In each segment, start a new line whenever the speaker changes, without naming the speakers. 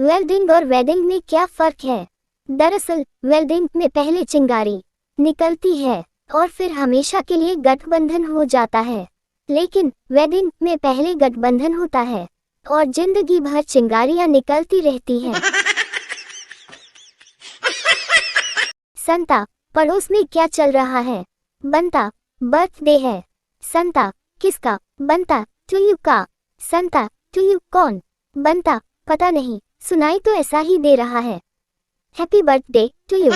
Welding और wedding में क्या फर्क है? दरअसल वेल्डिंग में पहले चिंगारी निकलती है और फिर हमेशा के लिए गठबंधन हो जाता है, लेकिन वेडिंग में पहले गठबंधन होता है और जिंदगी भर चिंगारियां निकलती रहती हैं। संता, पड़ोस में क्या चल रहा है? बंता, बर्थडे है। संता, किसका? बंता, टू का। संता, टू कौन? बंता, पता नहीं, सुनाई तो ऐसा ही दे रहा है। Happy birthday to you.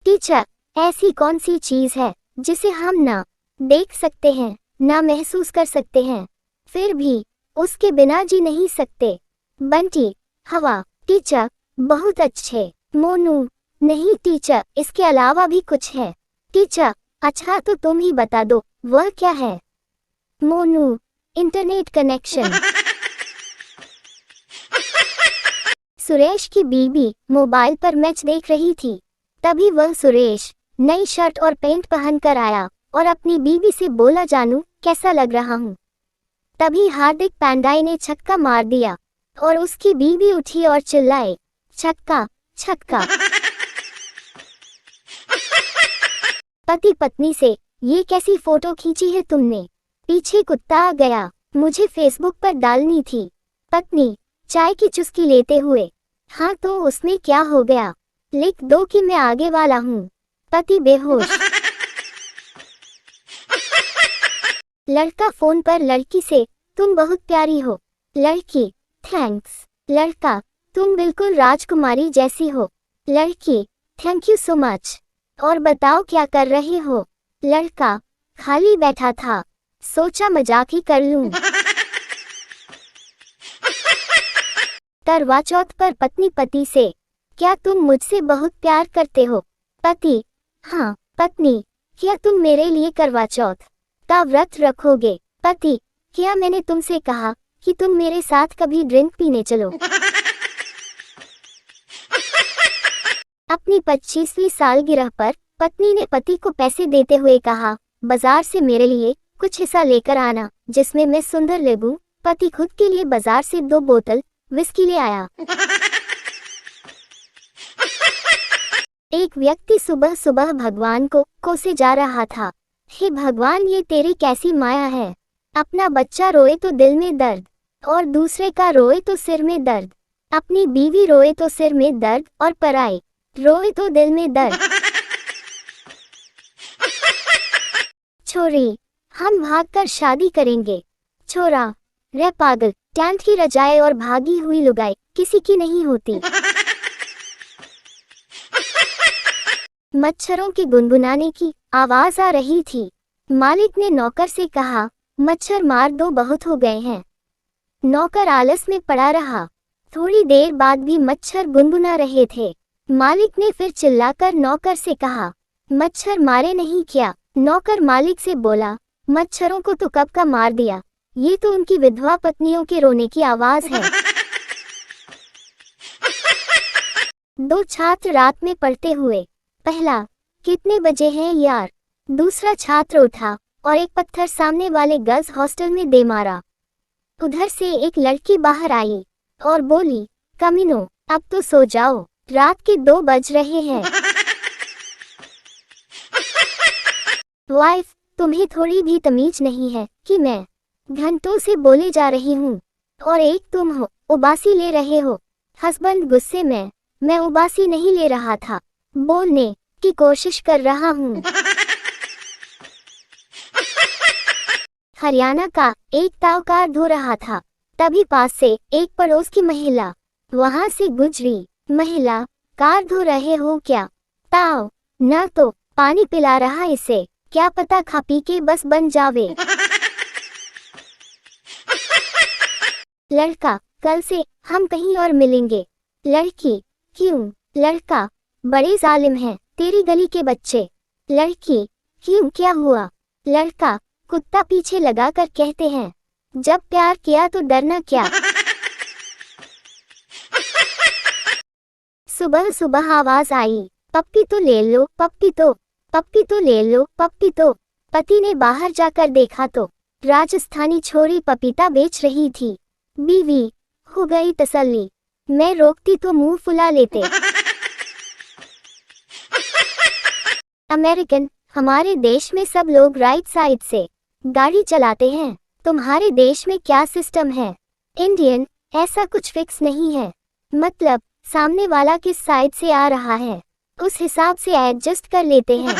Teacher, ऐसी कौन सी चीज है जिसे हम ना देख सकते हैं, ना महसूस कर सकते हैं, फिर भी उसके बिना जी नहीं सकते? बंटी, हवा। टीचर, बहुत अच्छे। मोनू, नहीं टीचर, इसके अलावा भी कुछ है। टीचर, अच्छा तो तुम ही बता दो, वह क्या है? Monu, internet connection. सुरेश की बीबी मोबाइल पर मैच देख रही थी। तभी वह सुरेश नई शर्ट और पैंट पहनकर आया और अपनी बीबी से बोला, जानू कैसा लग रहा हूँ? तभी हार्दिक पांड्या ने छक्का मार दिया और उसकी बीबी उठी और चिल्लाए, छक्का छक्का। पति पत्नी से, ये कैसी फोटो खींची है तुमने? पीछे कुत्ता आ गया, मुझे फेसबुक पर डालनी थी। पत्नी, चाय की चुस्की लेते हुए, हाँ तो उसमें क्या हो गया, लिख दो कि मैं आगे वाला हूँ। पति बेहोश। लड़का फोन पर लड़की से, तुम बहुत प्यारी हो। लड़की, थैंक्स। लड़का, तुम बिल्कुल राजकुमारी जैसी हो। लड़की, थैंक यू सो मच। और बताओ क्या कर रहे हो? लड़का, खाली बैठा था, सोचा मजाक ही कर लूं। करवा चौथ पर पत्नी पति से, क्या तुम मुझसे बहुत प्यार करते हो? पति, हाँ। पत्नी, क्या तुम मेरे लिए करवा चौथ का व्रत रखोगे? पति, क्या मैंने तुमसे कहा कि तुम मेरे साथ कभी ड्रिंक पीने चलो? अपनी 25वीं सालगिरह पर पत्नी ने पति को पैसे देते हुए कहा, बाजार से मेरे लिए कुछ हिस्सा लेकर आना जिसमें मैं सुंदर लगूं। पति खुद के लिए बाजार से 2 बोतल विस्की ले आया। एक व्यक्ति सुबह सुबह भगवान को कोसे जा रहा था, हे भगवान, ये तेरी कैसी माया है। अपना बच्चा रोए तो दिल में दर्द और दूसरे का रोए तो सिर में दर्द। अपनी बीवी रोए तो सिर में दर्द और पराई रोए तो दिल में दर्द। छोरी, हम भागकर शादी करेंगे। छोरा, रे पागल, टेंट की रजाई और भागी हुई लुगाई किसी की नहीं होती। मच्छरों के गुनगुनाने की आवाज आ रही थी। मालिक ने नौकर से कहा, मच्छर मार दो, बहुत हो गए हैं। नौकर आलस में पड़ा रहा। थोड़ी देर बाद भी मच्छर गुनगुना रहे थे। मालिक ने फिर चिल्लाकर नौकर से कहा, मच्छर मारे नहीं क्या? नौकर मालिक से बोला, मच्छरों को तो कब का मार दिया, ये तो उनकी विधवा पत्नियों के रोने की आवाज है। 2 छात्र रात में पढ़ते हुए, पहला, कितने बजे हैं यार? दूसरा छात्र उठा और एक पत्थर सामने वाले गर्ल्स हॉस्टल में दे मारा। उधर से एक लड़की बाहर आई और बोली, कमीनो, अब तो सो जाओ, रात के 2 बज रहे हैं। वाइफ, तुम्हें थोड़ी भी तमीज नहीं है कि मैं घंटों से बोले जा रही हूँ और एक तुम हो, उबासी ले रहे हो। हस्बैंड गुस्से में, मैं उबासी नहीं ले रहा था, बोलने की कोशिश कर रहा हूँ। हरियाणा का एक ताव कार धो रहा था। तभी पास से एक पड़ोस की महिला वहां से गुजरी। महिला, कार धो रहे हो क्या? ताव, न तो पानी पिला रहा इसे, क्या पता खा पी के बस बन जावे। लड़का, कल से हम कहीं और मिलेंगे। लड़की, क्यों? लड़का, बड़े जालिम हैं तेरी गली के बच्चे। लड़की, क्यों, क्या हुआ? लड़का, कुत्ता पीछे लगाकर कहते हैं, जब प्यार किया तो डरना क्या। सुबह सुबह आवाज आई, पप्पी तो ले लो, पप्पी तो, पप्पी तो ले लो, पप्पी तो। पति ने बाहर जाकर देखा तो राजस्थानी छोरी पपीता बेच रही थी। बीवी, हो गई तसल्ली। मैं रोकती तो मुंह फुला लेते। अमेरिकन, हमारे देश में सब लोग राइट साइड से गाड़ी चलाते हैं। तुम्हारे देश में क्या सिस्टम है? इंडियन, ऐसा कुछ फिक्स नहीं है। मतलब सामने वाला किस साइड से आ रहा है उस हिसाब से एडजस्ट कर लेते हैं।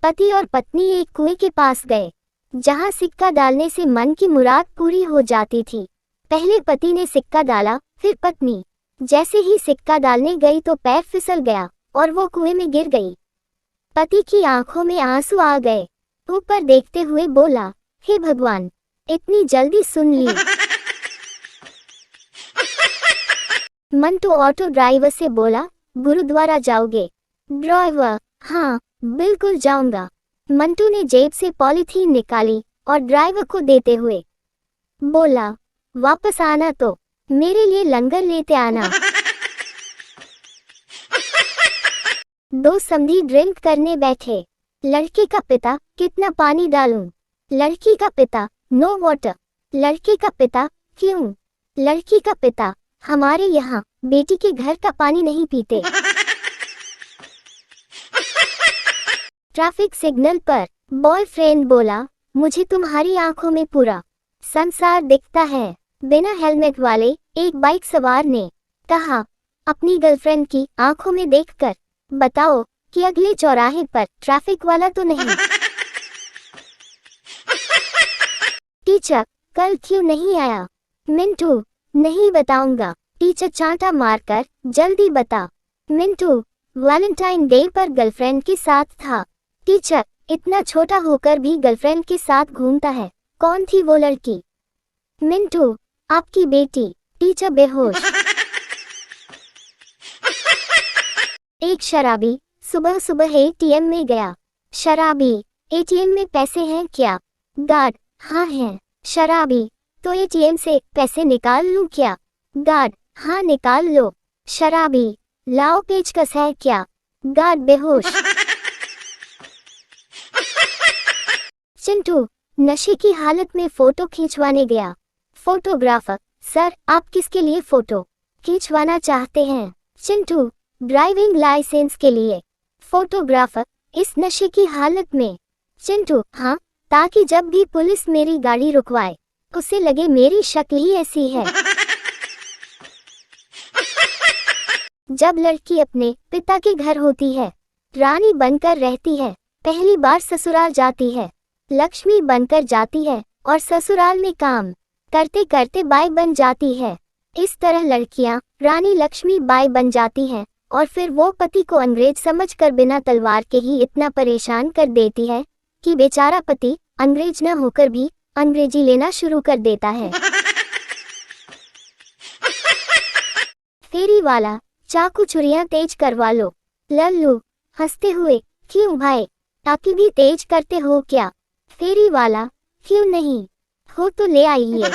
पति और पत्नी एक कुएं के पास गए जहां सिक्का डालने से मन की मुराद पूरी हो जाती थी। पहले पति ने सिक्का डाला, फिर पत्नी। जैसे ही सिक्का डालने गई तो पैर फिसल गया और वो कुएं में गिर गई। पति की आंखों में आंसू आ गए। ऊपर देखते हुए बोला, हे भगवान, इतनी जल्दी सुन ली। मंटू ऑटो ड्राइवर से बोला, गुरुद्वारा जाओगे? ड्राइवर, हाँ बिल्कुल जाऊंगा। मंटू ने जेब से पॉलीथीन निकाली और ड्राइवर को देते हुए बोला, वापस आना तो मेरे लिए लंगर लेते आना। दो समधी ड्रिंक करने बैठे। लड़के का पिता, कितना पानी डालूं? लड़की का पिता, नो वाटर। लड़के का पिता, क्यों? लड़की का पिता, हमारे यहाँ बेटी के घर का पानी नहीं पीते। ट्रैफिक सिग्नल पर बॉयफ्रेंड बोला, मुझे तुम्हारी आंखों में पूरा संसार दिखता है। बिना हेलमेट वाले एक बाइक सवार ने कहा, अपनी गर्लफ्रेंड की आंखों में देखकर बताओ कि अगले चौराहे पर ट्रैफिक वाला तो नहीं। टीचर, कल क्यों नहीं आया? मिंटू, नहीं बताऊंगा। टीचर चांटा मारकर, जल्दी बता। मिंटू, वैलेंटाइन डे पर गर्लफ्रेंड के साथ था। टीचर, इतना छोटा होकर भी गर्लफ्रेंड के साथ घूमता है। कौन थी वो लड़की? मिंटू, आपकी बेटी। टीचर बेहोश। एक शराबी सुबह सुबह एटीएम में गया। शराबी, एटीएम में पैसे हैं क्या? गार्ड, हाँ हैं। शराबी, तो एटीएम से पैसे निकाल लूं क्या? गार्ड, हाँ निकाल लो। शराबी, लाओ पेचकस है क्या? गार्ड बेहोश। चिंटू, नशे की हालत में फोटो खींचवाने गया। फोटोग्राफर, सर आप किसके लिए फोटो खींचवाना चाहते हैं? चिंटू, ड्राइविंग लाइसेंस के लिए। फोटोग्राफर, इस नशे की हालत में? चिंटू, हाँ, ताकि जब भी पुलिस मेरी गाड़ी रुकवाए उसे लगे मेरी शक्ल ही ऐसी है। जब लड़की अपने पिता के घर होती है, रानी बनकर रहती है, पहली बार ससुराल जाती है, लक्ष्मी बनकर जाती है और ससुराल में काम करते करते बाई बन जाती है। इस तरह लड़कियां रानी लक्ष्मी बाई बन जाती हैं और फिर वो पति को अंग्रेज समझकर बिना तलवार के ही इतना परेशान कर देती है कि बेचारा पति अंग्रेज न होकर भी अंग्रेजी लेना शुरू कर देता है। फेरी वाला, चाकू छुरियां तेज करवा लो। लल्लू, हंसते हुए, क्यों भाई, ताकि भी तेज करते हो क्या? फेरी वाला, क्यों नहीं, हो तो ले आइए।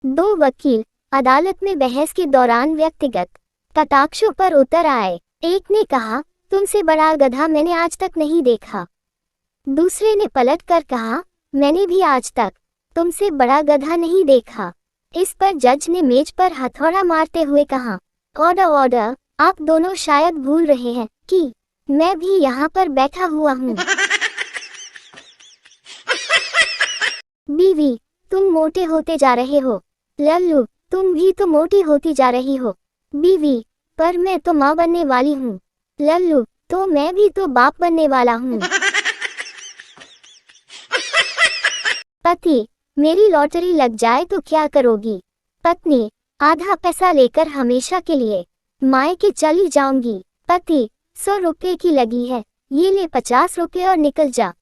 दो वकील अदालत में बहस के दौरान व्यक्तिगत कटाक्षों पर उतर आए। एक ने कहा, तुमसे बड़ा गधा मैंने आज तक नहीं देखा। दूसरे ने पलट कर कहा, मैंने भी आज तक तुमसे बड़ा गधा नहीं देखा। इस पर जज ने मेज पर हथौड़ा मारते हुए कहा, ऑर्डर ऑर्डर, आप दोनों शायद भूल रहे हैं कि मैं भी यहाँ पर बैठा हुआ हूँ। बीवी, तुम मोटे होते जा रहे हो। लल्लू, तुम भी तो मोटी होती जा रही हो। बीवी, पर मैं तो माँ बनने वाली हूँ। लल्लू, तो मैं भी तो बाप बनने वाला हूँ। पति, मेरी लॉटरी लग जाए तो क्या करोगी? पत्नी, आधा पैसा लेकर हमेशा के लिए मायके चली जाऊंगी। पति, 100 रुपए की लगी है, ये ले 50 रुपए और निकल जा।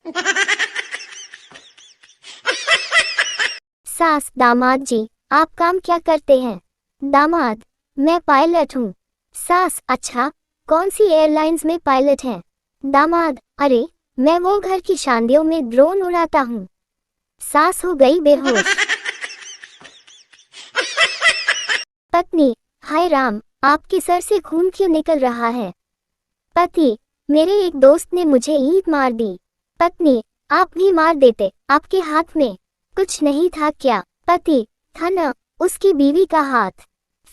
सास, दामाद जी, आप काम क्या करते हैं? दामाद, मैं पायलट हूँ। सास, अच्छा, कौन सी एयरलाइंस में पायलट हैं? दामाद, अरे मैं वो घर की शादियों में ड्रोन उड़ाता हूँ। सास हो गई बेहोश। पत्नी, हाय राम, आपके सर से खून क्यों निकल रहा है? पति, मेरे एक दोस्त ने मुझे ईंट मार दी। पत्नी, आप भी मार देते, आपके हाथ में कुछ नहीं था क्या? पति, था न, उसकी बीवी का हाथ।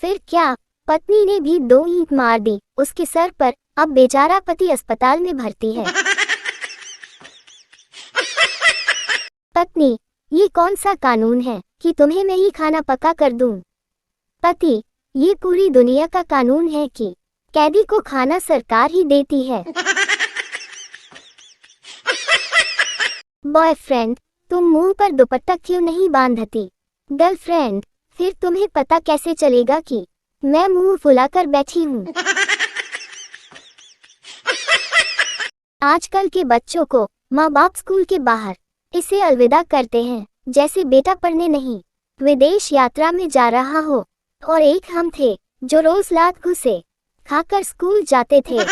फिर क्या? पत्नी ने भी 2 ईंट मार दी उसके सर पर। अब बेचारा पति अस्पताल में भर्ती है। पत्नी, ये कौन सा कानून है कि तुम्हें मैं ही खाना पका कर दूं? पति, ये पूरी दुनिया का कानून है कि कैदी को खाना सरकार ही देती है। बॉयफ्रेंड, तुम मुंह पर दुपट्टा क्यों नहीं बांधती? गर्लफ्रेंड, फिर तुम्हें पता कैसे चलेगा कि मैं मुंह फुलाकर बैठी हूँ? आजकल के बच्चों को माँ बाप स्कूल के बाहर इसे अलविदा करते हैं जैसे बेटा पढ़ने नहीं, विदेश यात्रा में जा रहा हो। और एक हम थे जो रोज लात घुसे खाकर स्कूल जाते थे।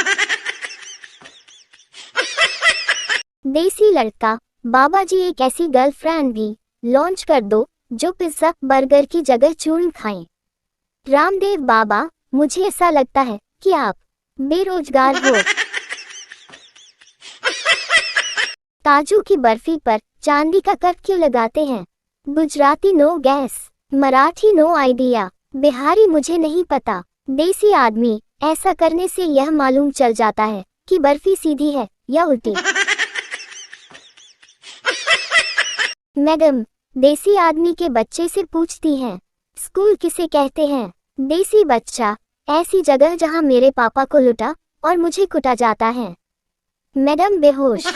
देसी लड़का, बाबा जी एक ऐसी गर्लफ्रेंड भी लॉन्च कर दो जो पिज्जा बर्गर की जगह चूर्ण खाएं। रामदेव बाबा, मुझे ऐसा लगता है कि आप बेरोजगार हो। काजू की बर्फी पर चांदी का कट क्यों लगाते हैं? Gujarati no guess, Marathi no idea, Bihari मुझे नहीं पता। देसी आदमी, ऐसा करने से यह मालूम चल जाता है कि बर्फी सीधी है या उल्टी। मैडम, देसी आदमी के बच्चे से पूछती हैं, स्कूल किसे कहते हैं? देसी बच्चा, ऐसी जगह जहां मेरे पापा को लुटा और मुझे कुटा जाता है। मैडम बेहोश।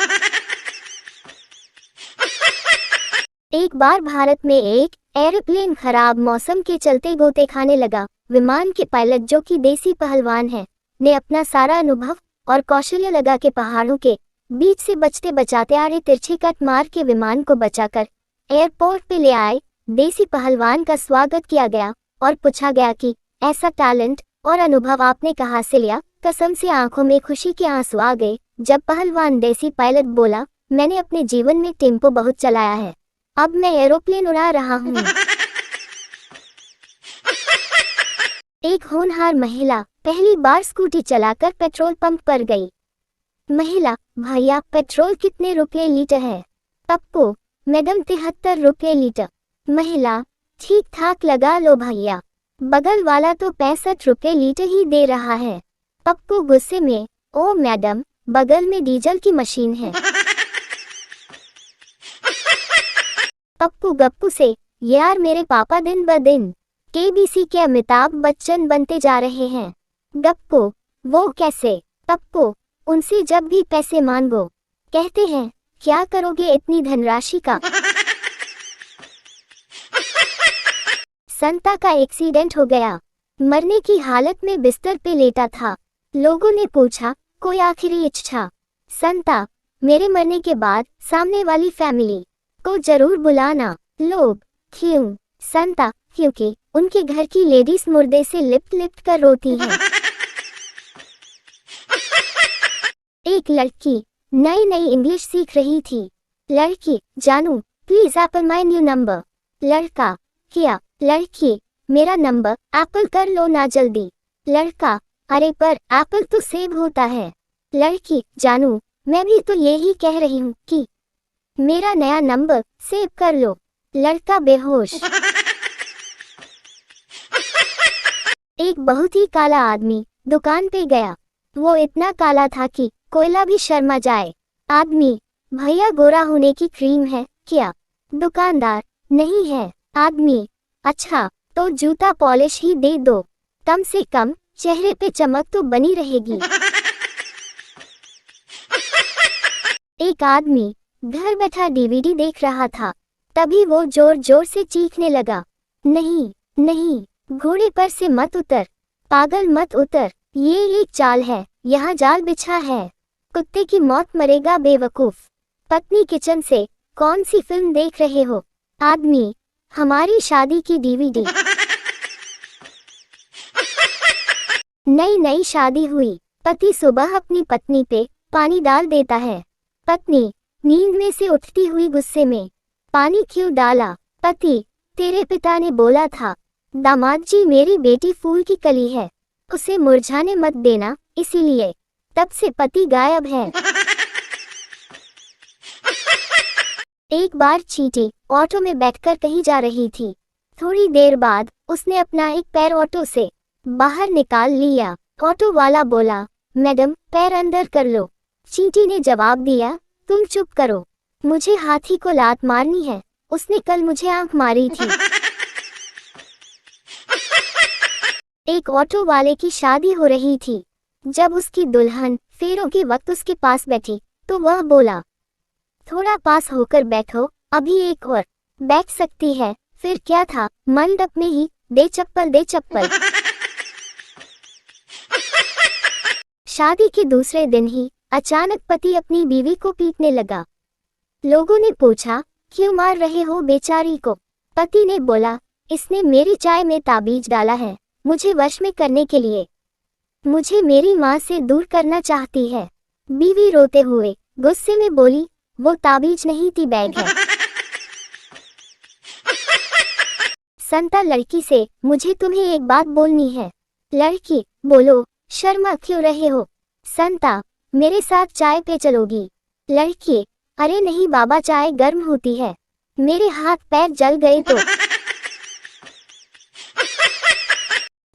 एक बार भारत में एक एरोप्लेन खराब मौसम के चलते गोते खाने लगा। विमान के पायलट, जो कि देसी पहलवान है, ने अपना सारा अनुभव और कौशल्य लगा के पहाड़ों के बीच से बचते बचाते आड़े तिरछे कट मार के विमान को बचाकर एयरपोर्ट पे ले आए। देसी पहलवान का स्वागत किया गया और पूछा गया कि ऐसा टैलेंट और अनुभव आपने कहाँ से लिया? कसम से आंखों में खुशी के आंसू आ गए जब पहलवान देसी पायलट बोला, मैंने अपने जीवन में टेम्पो बहुत चलाया है, अब मैं एरोप्लेन उड़ा रहा हूँ। एक होनहार महिला पहली बार स्कूटी चलाकर पेट्रोल पंप पर गई। महिला, भैया पेट्रोल कितने रुपए लीटर है? पप्पू, मैडम 73 रुपए लीटर। महिला, ठीक ठाक लगा लो भैया, बगल वाला तो 65 रुपए लीटर ही दे रहा है। पप्पू गुस्से में, ओ मैडम, बगल में डीजल की मशीन है। पप्पू गप्पू से, यार मेरे पापा दिन ब दिन केबीसी के अमिताभ बच्चन बनते जा रहे हैं। गप्पू, वो कैसे? पप्पू, उनसे जब भी पैसे मांगो कहते हैं, क्या करोगे इतनी धनराशि का? संता का एक्सीडेंट हो गया, मरने की हालत में बिस्तर पे लेटा था। लोगों ने पूछा, कोई आखिरी इच्छा? संता, मेरे मरने के बाद सामने वाली फैमिली को जरूर बुलाना। लोग, क्यों? संता, क्योंकि उनके घर की लेडीज मुर्दे से लिपट लिपट कर रोती हैं। एक लड़की नई नई इंग्लिश सीख रही थी। लड़की, जानू please Apple my new number. लड़का, क्या? लड़की, मेरा नंबर एप्पल कर लो ना जल्दी। लड़का, अरे पर एप्पल तो सेब होता है। लड़की, जानू मैं भी तो यही कह रही हूँ कि मेरा नया नंबर सेव कर लो। लड़का बेहोश। एक बहुत ही काला आदमी दुकान पे गया। वो इतना काला था कि कोयला भी शर्मा जाए। आदमी, भैया गोरा होने की क्रीम है क्या? दुकानदार, नहीं है। आदमी, अच्छा तो जूता पॉलिश ही दे दो, कम से कम चेहरे पे चमक तो बनी रहेगी। एक आदमी घर बैठा डीवीडी देख रहा था। तभी वो जोर जोर से चीखने लगा, नहीं नहीं, घोड़े पर से मत उतर, पागल मत उतर, ये एक चाल है, यहाँ जाल बिछा है, कुत्ते की मौत मरेगा बेवकूफ। पत्नी किचन से, कौन सी फिल्म देख रहे हो? आदमी, हमारी शादी की डीवीडी। नई नई शादी हुई। पति सुबह अपनी पत्नी पे पानी डाल देता है। पत्नी नींद में से उठती हुई गुस्से में, पानी क्यों डाला? पति, तेरे पिता ने बोला था दामाद जी मेरी बेटी फूल की कली है, उसे मुरझाने मत देना, इसीलिए। तब से पति गायब है। एक बार चींटी ऑटो में बैठकर कहीं जा रही थी। थोड़ी देर बाद उसने अपना एक पैर ऑटो से बाहर निकाल लिया। ऑटो वाला बोला, मैडम पैर अंदर कर लो। चींटी ने जवाब दिया, तुम चुप करो, मुझे हाथी को लात मारनी है, उसने कल मुझे आंख मारी थी। एक ऑटो वाले की शादी हो रही थी। जब उसकी दुल्हन फेरों के वक्त उसके पास बैठी तो वह बोला, थोड़ा पास होकर बैठो, अभी एक और बैठ सकती है। फिर क्या था, मंडप में ही दे चप्पल दे चप्पल। शादी के दूसरे दिन ही अचानक पति अपनी बीवी को पीटने लगा। लोगों ने पूछा, क्यों मार रहे हो बेचारी को? पति ने बोला, इसने मेरी चाय में ताबीज डाला है, मुझे वश में करने के लिए। मुझे मेरी माँ से दूर करना चाहती है। बीवी रोते हुए गुस्से में बोली, वो ताबीज नहीं थी, बैग है। संता लड़की से, मुझे तुम्हें एक बात बोलनी है। लड़की, बोलो, शर्मा क्यों रहे हो? संता, मेरे साथ चाय पे चलोगी? लड़की, अरे नहीं बाबा, चाय गर्म होती है, मेरे हाथ पैर जल गए तो।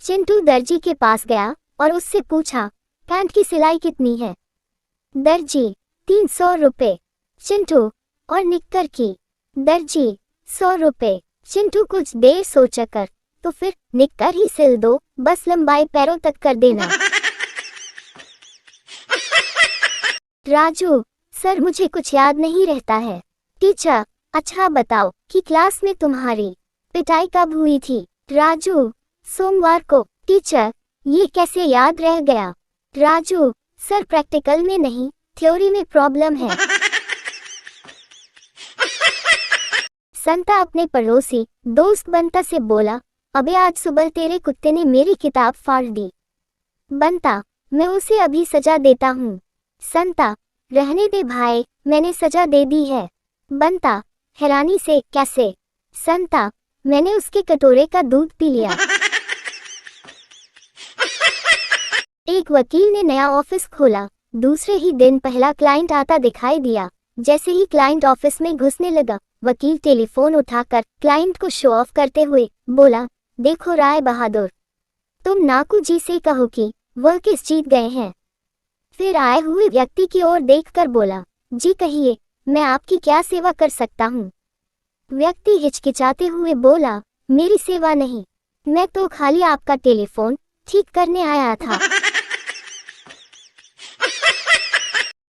चिंटू दर्जी के पास गया और उससे पूछा, पैंट की सिलाई कितनी है? दर्जी, 300 रुपए। चिंटू, और निक्कर की? दर्जी, 100 रुपए। चिंटू कुछ देर सोचकर, तो फिर निक्कर ही सिल दो, बस लंबाई पैरों तक कर देना। राजू, सर मुझे कुछ याद नहीं रहता है। टीचर, अच्छा बताओ कि क्लास में तुम्हारी पिटाई कब हुई थी? राजू, सोमवार को। टीचर, ये कैसे याद रह गया? राजू, सर प्रैक्टिकल में नहीं, थ्योरी में प्रॉब्लम है। संता अपने पड़ोसी दोस्त बंता से बोला, अबे आज सुबह तेरे कुत्ते ने मेरी किताब फाड़ दी। बंता, मैं उसे अभी सजा देता हूँ। संता, रहने दे भाई, मैंने सजा दे दी है। बंता, हैरानी से, कैसे? संता, मैंने उसके कटोरे का दूध पी लिया। एक वकील ने नया ऑफिस खोला। दूसरे ही दिन पहला क्लाइंट आता दिखाई दिया। जैसे ही क्लाइंट ऑफिस में घुसने लगा, वकील टेलीफोन उठाकर क्लाइंट को शो ऑफ करते हुए बोला, देखो राय बहादुर, तुम नाकू जी से कहो कि वह किस जीत गए हैं। फिर आए हुए व्यक्ति की ओर देखकर बोला, जी कहिए, मैं आपकी क्या सेवा कर सकता हूँ? व्यक्ति हिचकिचाते हुए बोला, मेरी सेवा नहीं, मैं तो खाली आपका टेलीफोन ठीक करने आया था।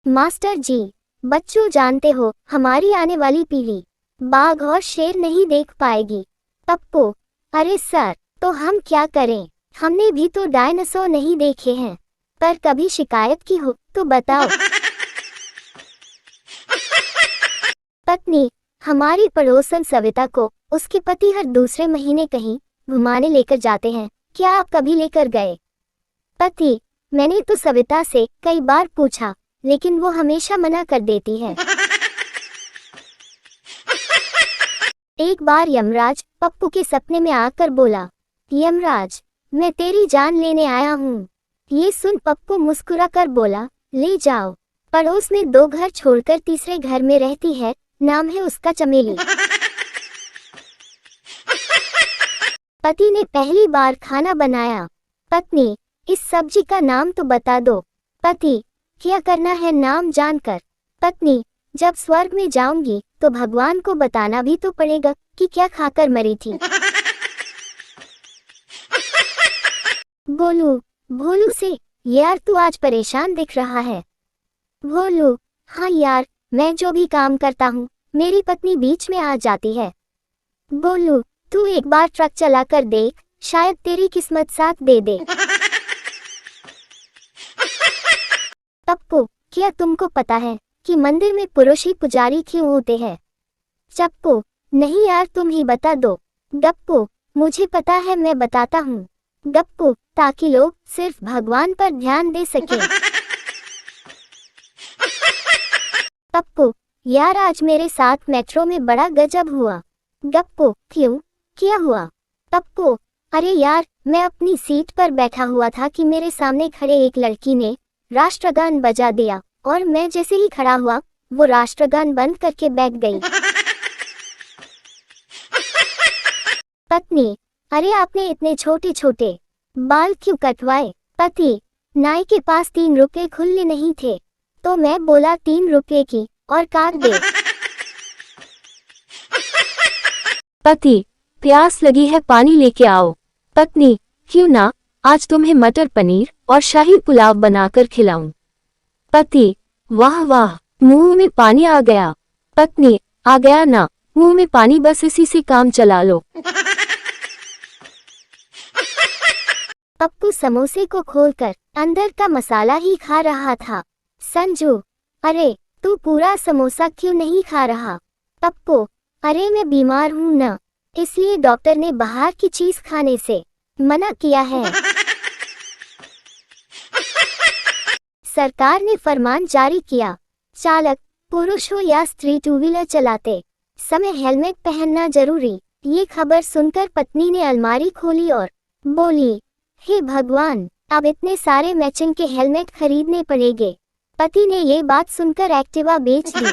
मास्टर जी, बच्चों जानते हो, हमारी आने वाली पीढ़ी बाघ और शेर नहीं देख पाएगी। पप्पू, अरे सर, तो हम क्या करें? हमने भी तो डायनासोर नहीं देखे हैं। पर कभी शिकायत की हो तो बताओ। पत्नी, हमारी पड़ोसन सविता को उसके पति हर दूसरे महीने कहीं घुमाने लेकर जाते हैं, क्या आप कभी लेकर गए? पति, मैंने तो सविता से कई बार पूछा, लेकिन वो हमेशा मना कर देती है। एक बार यमराज पप्पू के सपने में आकर बोला, यमराज, मैं तेरी जान लेने आया हूँ। ये सुन पप्पू मुस्कुरा कर बोला, ले जाओ। पड़ोस में 2 घर छोड़कर तीसरे घर में रहती है, नाम है उसका चमेली। पति ने पहली बार खाना बनाया। पत्नी, इस सब्जी का नाम तो बता दो। पति, क्या करना है नाम जानकर? पत्नी, जब स्वर्ग में जाऊंगी तो भगवान को बताना भी तो पड़ेगा कि क्या खाकर मरी थी। बोलू, भोलू से, यार तू आज परेशान दिख रहा है। भोलू, हाँ यार, मैं जो भी काम करता हूँ मेरी पत्नी बीच में आ जाती है। बोलू, तू एक बार ट्रक चला कर देख, शायद तेरी किस्मत साथ दे दे। पप्पू, क्या तुमको पता है कि मंदिर में पुरुष ही पुजारी क्यों होते हैं? चप्पू, नहीं यार, तुम ही बता दो। गप्पू, मुझे पता है, मैं बताता हूँ। गप्पू, ताकि लोग सिर्फ भगवान पर ध्यान दे सके। पप्पू, यार आज मेरे साथ मेट्रो में बड़ा गजब हुआ। गप्पू, क्यों, क्या हुआ? पप्पू, अरे यार, मैं अपनी सीट पर बैठा हुआ था कि मेरे सामने खड़े एक लड़की ने राष्ट्रगान बजा दिया और मैं जैसे ही खड़ा हुआ वो राष्ट्रगान बंद करके बैठ गई। पत्नी, अरे आपने इतने छोटे छोटे बाल क्यों कटवाए? पति, नाई के पास 3 रुपए खुले नहीं थे, तो मैं बोला 3 रुपए की और काट दे।
पति, प्यास लगी है, पानी लेके आओ। पत्नी, क्यों ना, आज तुम्हें मटर पनीर और शाही पुलाव बनाकर खिलाऊं। पति, वाह वाह, मुंह में पानी आ गया। पत्नी, आ गया ना मुंह में पानी, बस इसी से काम चला लो।
पप्पू समोसे को खोलकर अंदर का मसाला ही खा रहा था। संजू, अरे तू पूरा समोसा क्यों नहीं खा रहा? पप्पू, अरे मैं बीमार हूँ ना, इसलिए डॉक्टर ने बाहर की चीज खाने से मना किया है। सरकार ने फरमान जारी किया, चालक पुरुष हो या स्त्री 2 व्हीलर चलाते समय हेलमेट पहनना जरूरी। ये खबर सुनकर पत्नी ने अलमारी खोली और बोली, हे भगवान, अब इतने सारे मैचिंग के हेलमेट खरीदने पड़ेंगे। पति ने ये बात सुनकर एक्टिवा बेच दी।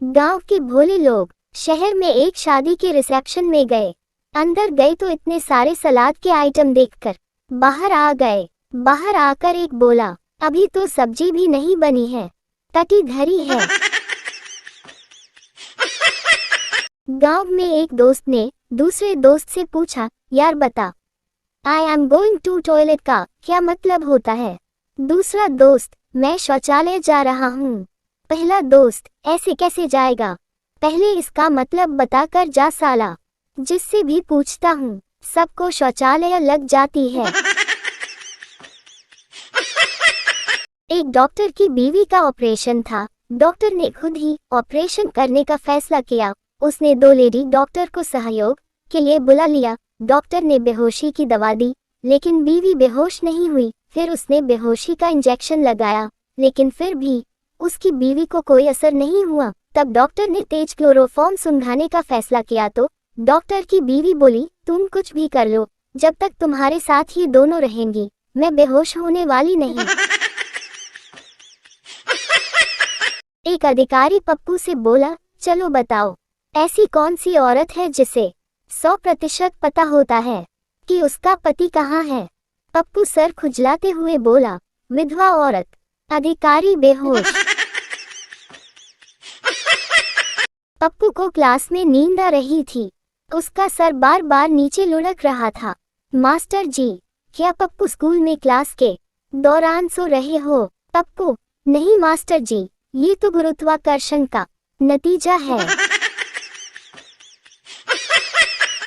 गांव के भोले लोग शहर में एक शादी के रिसेप्शन में गए। अंदर गए तो इतने सारे सलाद के आइटम देखकर बाहर आ गए। बाहर आकर एक बोला, अभी तो सब्जी भी नहीं बनी है, टटी धरी है। गांव में एक दोस्त ने दूसरे दोस्त से पूछा, यार बता, I am going to toilet का क्या मतलब होता है? दूसरा दोस्त, मैं शौचालय जा रहा हूँ। पहला दोस्त, ऐसे कैसे जाएगा? पहले इसका मतलब बताकर जा साला, जिससे भी पूछता हूँ सबको शौचालय लग जाती है। एक डॉक्टर की बीवी का ऑपरेशन था। डॉक्टर ने खुद ही ऑपरेशन करने का फैसला किया। उसने 2 लेडी डॉक्टर को सहयोग के लिए बुला लिया। डॉक्टर ने बेहोशी की दवा दी, लेकिन बीवी बेहोश नहीं हुई। फिर उसने बेहोशी का इंजेक्शन लगाया, लेकिन फिर भी उसकी बीवी को कोई असर नहीं हुआ। तब डॉक्टर ने तेज क्लोरोफॉर्म सुंघाने का फैसला किया तो डॉक्टर की बीवी बोली, तुम कुछ भी कर लो, जब तक तुम्हारे साथ ये दोनों रहेंगी मैं बेहोश होने वाली नहीं। एक अधिकारी पप्पू से बोला, चलो बताओ, ऐसी कौन सी औरत है जिसे 100% पता होता है कि उसका पति कहाँ है? पप्पू सर खुजलाते हुए बोला, विधवा औरत। अधिकारी बेहोश। पप्पू को क्लास में नींद आ रही थी। उसका सर बार बार नीचे लुढ़क रहा था। मास्टर जी, क्या पप्पू स्कूल में क्लास के दौरान सो रहे हो? पप्पू, नहीं मास्टर जी, ये तो गुरुत्वाकर्षण का नतीजा है।